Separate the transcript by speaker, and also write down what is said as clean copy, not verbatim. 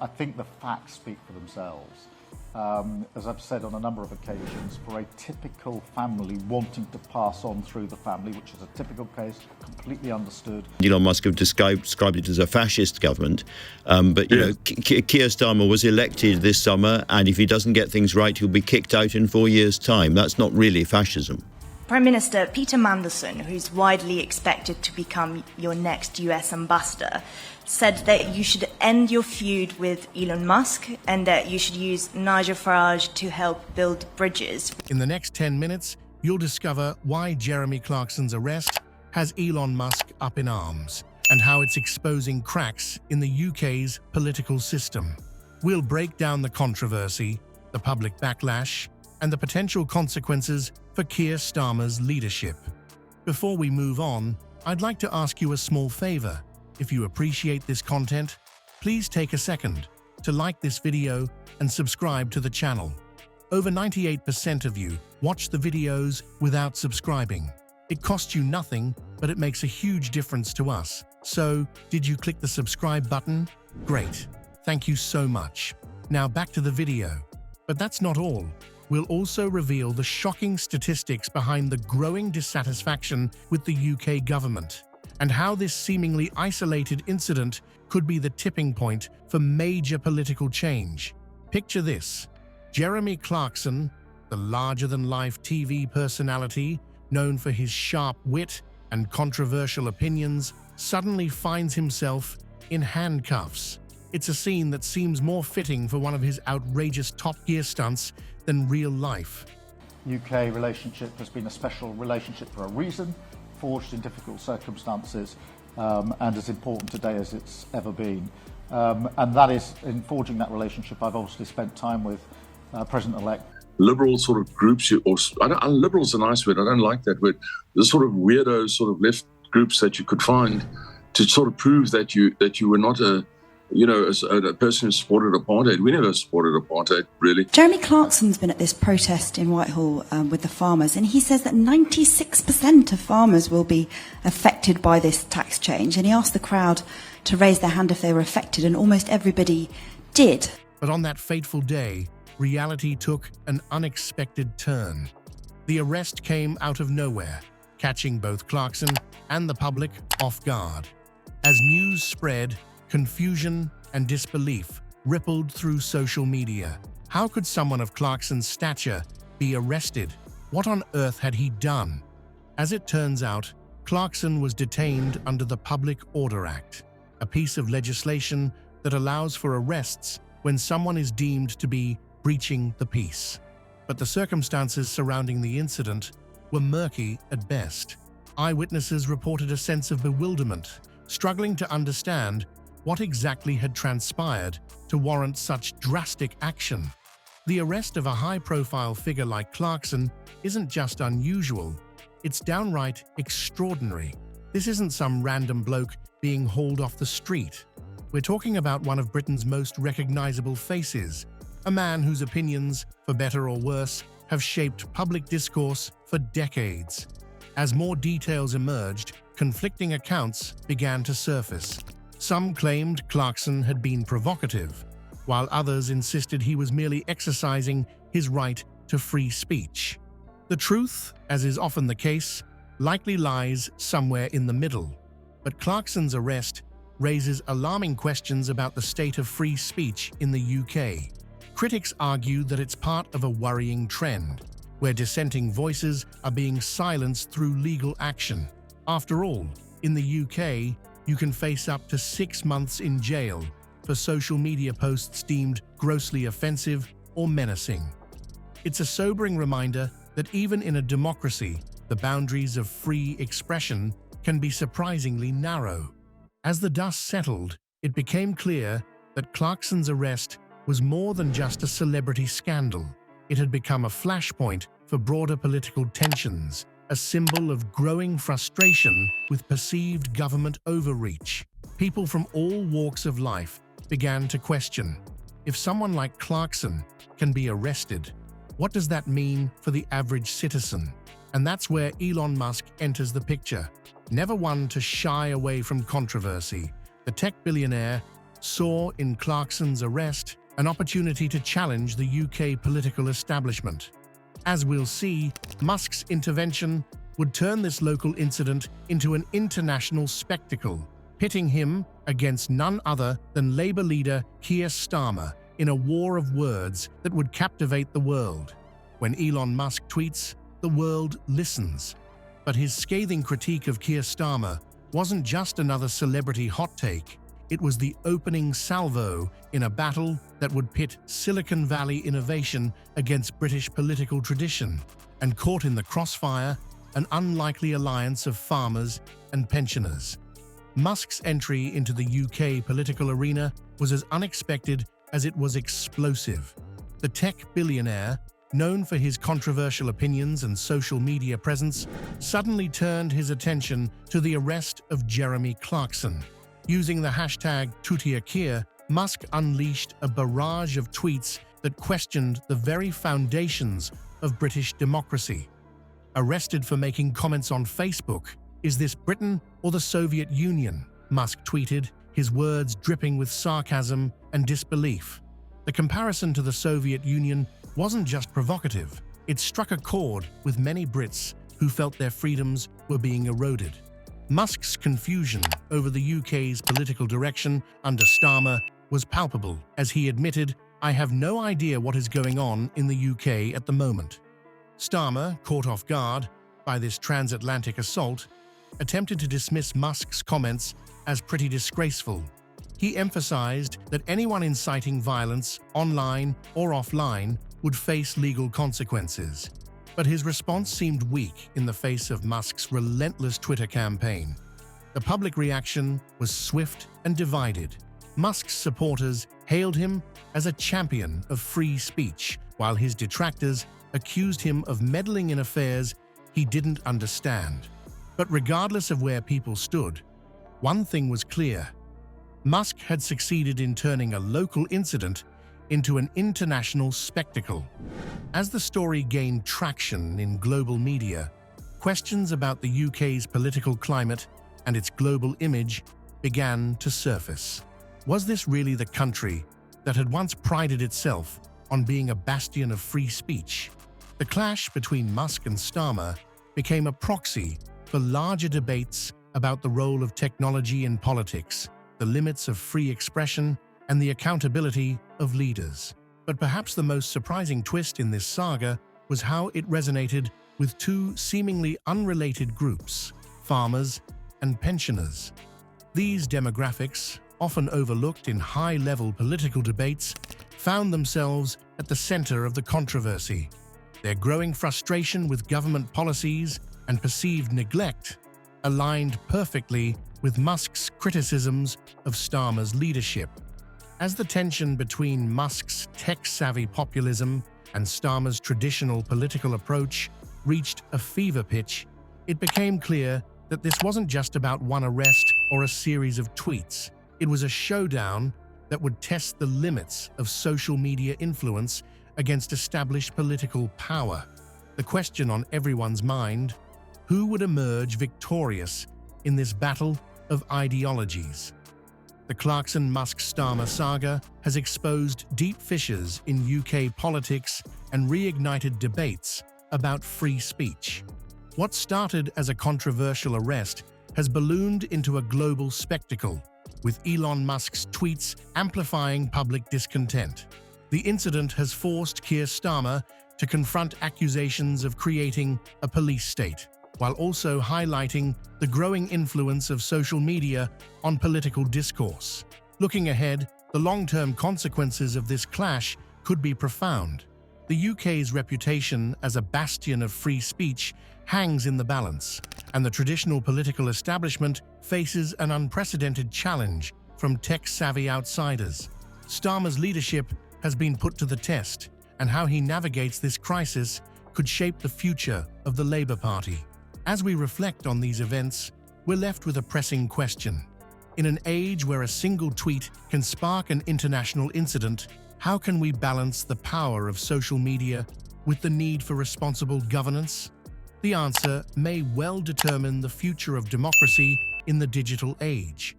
Speaker 1: I think the facts speak for themselves. As I've said on a number of occasions, for a typical family wanting to pass on through the family, which is a typical case, completely understood.
Speaker 2: Elon Musk have described it as a fascist government, but you know, Kier Starmer was elected this summer, and if he doesn't get things right, he'll be kicked out in 4 years' time. That's not really fascism.
Speaker 3: Prime Minister Peter Mandelson, who's widely expected to become your next US ambassador, said that you should end your feud with Elon Musk and that you should use Nigel Farage to help build bridges.
Speaker 4: In the next 10 minutes, you'll discover why Jeremy Clarkson's arrest has Elon Musk up in arms and how it's exposing cracks in the UK's political system. We'll break down the controversy, the public backlash, and the potential consequences for Kier Starmer's leadership. Before we move on, I'd like to ask you a small favor. If you appreciate this content, please take a second to like this video and subscribe to the channel. Over 98% of you watch the videos without subscribing. It costs you nothing, but it makes a huge difference to us. So, did you click the subscribe button? Great. Thank you so much. Now back to the video. But that's not all. We'll also reveal the shocking statistics behind the growing dissatisfaction with the UK government, and how this seemingly isolated incident could be the tipping point for major political change. Picture this: Jeremy Clarkson, the larger-than-life TV personality known for his sharp wit and controversial opinions, suddenly finds himself in handcuffs. It's a scene that seems more fitting for one of his outrageous Top Gear stunts than real life.
Speaker 1: UK relationship has been a special relationship for a reason, forged in difficult circumstances, and as important today as it's ever been. And that is, in forging that relationship, I've obviously spent time with President-elect.
Speaker 5: Liberal sort of groups, liberal's a nice word, I don't like that word, the sort of weirdo sort of left groups that you could find to sort of prove that you were not a person who supported apartheid. We never supported apartheid, really.
Speaker 6: Jeremy Clarkson's been at this protest in Whitehall with the farmers, and he says that 96% of farmers will be affected by this tax change, and he asked the crowd to raise their hand if they were affected, and almost everybody did.
Speaker 4: But on that fateful day, reality took an unexpected turn. The arrest came out of nowhere, catching both Clarkson and the public off guard. As news spread, confusion and disbelief rippled through social media. How could someone of Clarkson's stature be arrested? What on earth had he done? As it turns out, Clarkson was detained under the Public Order Act, a piece of legislation that allows for arrests when someone is deemed to be breaching the peace. But the circumstances surrounding the incident were murky at best. Eyewitnesses reported a sense of bewilderment, struggling to understand what exactly had transpired to warrant such drastic action. The arrest of a high-profile figure like Clarkson isn't just unusual, it's downright extraordinary. This isn't some random bloke being hauled off the street. We're talking about one of Britain's most recognizable faces, a man whose opinions, for better or worse, have shaped public discourse for decades. As more details emerged, conflicting accounts began to surface. Some claimed Clarkson had been provocative, while others insisted he was merely exercising his right to free speech. The truth, as is often the case, likely lies somewhere in the middle. But Clarkson's arrest raises alarming questions about the state of free speech in the UK. Critics argue that it's part of a worrying trend, where dissenting voices are being silenced through legal action. After all, in the UK, you can face up to 6 months in jail for social media posts deemed grossly offensive or menacing. It's a sobering reminder that even in a democracy, the boundaries of free expression can be surprisingly narrow. As the dust settled, it became clear that Clarkson's arrest was more than just a celebrity scandal. It had become a flashpoint for broader political tensions, a symbol of growing frustration with perceived government overreach. People from all walks of life began to question, if someone like Clarkson can be arrested, what does that mean for the average citizen? And that's where Elon Musk enters the picture. Never one to shy away from controversy, the tech billionaire saw in Clarkson's arrest an opportunity to challenge the UK political establishment. As we'll see, Musk's intervention would turn this local incident into an international spectacle, pitting him against none other than Labour leader Kier Starmer in a war of words that would captivate the world. When Elon Musk tweets, the world listens. But his scathing critique of Kier Starmer wasn't just another celebrity hot take. It was the opening salvo in a battle that would pit Silicon Valley innovation against British political tradition, and caught in the crossfire an unlikely alliance of farmers and pensioners. Musk's entry into the UK political arena was as unexpected as it was explosive. The tech billionaire, known for his controversial opinions and social media presence, suddenly turned his attention to the arrest of Jeremy Clarkson. Using the hashtag #TutierKeir, Musk unleashed a barrage of tweets that questioned the very foundations of British democracy. Arrested for making comments on Facebook, "Is this Britain or the Soviet Union?" Musk tweeted, his words dripping with sarcasm and disbelief. The comparison to the Soviet Union wasn't just provocative, it struck a chord with many Brits who felt their freedoms were being eroded. Musk's confusion over the UK's political direction under Starmer was palpable, as he admitted, "I have no idea what is going on in the UK at the moment." Starmer, caught off guard by this transatlantic assault, attempted to dismiss Musk's comments as pretty disgraceful. He emphasized that anyone inciting violence, online or offline, would face legal consequences. But his response seemed weak in the face of Musk's relentless Twitter campaign. The public reaction was swift and divided. Musk's supporters hailed him as a champion of free speech, while his detractors accused him of meddling in affairs he didn't understand. But regardless of where people stood, one thing was clear. Musk had succeeded in turning a local incident into an international spectacle. As the story gained traction in global media, questions about the UK's political climate and its global image began to surface. Was this really the country that had once prided itself on being a bastion of free speech? The clash between Musk and Starmer became a proxy for larger debates about the role of technology in politics, the limits of free expression, and the accountability of leaders. But perhaps the most surprising twist in this saga was how it resonated with two seemingly unrelated groups, farmers and pensioners. These demographics, often overlooked in high-level political debates, found themselves at the center of the controversy. Their growing frustration with government policies and perceived neglect aligned perfectly with Musk's criticisms of Starmer's leadership. As the tension between Musk's tech-savvy populism and Starmer's traditional political approach reached a fever pitch, it became clear that this wasn't just about one arrest or a series of tweets. It was a showdown that would test the limits of social media influence against established political power. The question on everyone's mind: who would emerge victorious in this battle of ideologies? The Clarkson-Musk-Starmer saga has exposed deep fissures in UK politics and reignited debates about free speech. What started as a controversial arrest has ballooned into a global spectacle, with Elon Musk's tweets amplifying public discontent. The incident has forced Kier Starmer to confront accusations of creating a police state, while also highlighting the growing influence of social media on political discourse. Looking ahead, the long-term consequences of this clash could be profound. The UK's reputation as a bastion of free speech hangs in the balance, and the traditional political establishment faces an unprecedented challenge from tech-savvy outsiders. Starmer's leadership has been put to the test, and how he navigates this crisis could shape the future of the Labour Party. As we reflect on these events, we're left with a pressing question. In an age where a single tweet can spark an international incident, how can we balance the power of social media with the need for responsible governance? The answer may well determine the future of democracy in the digital age.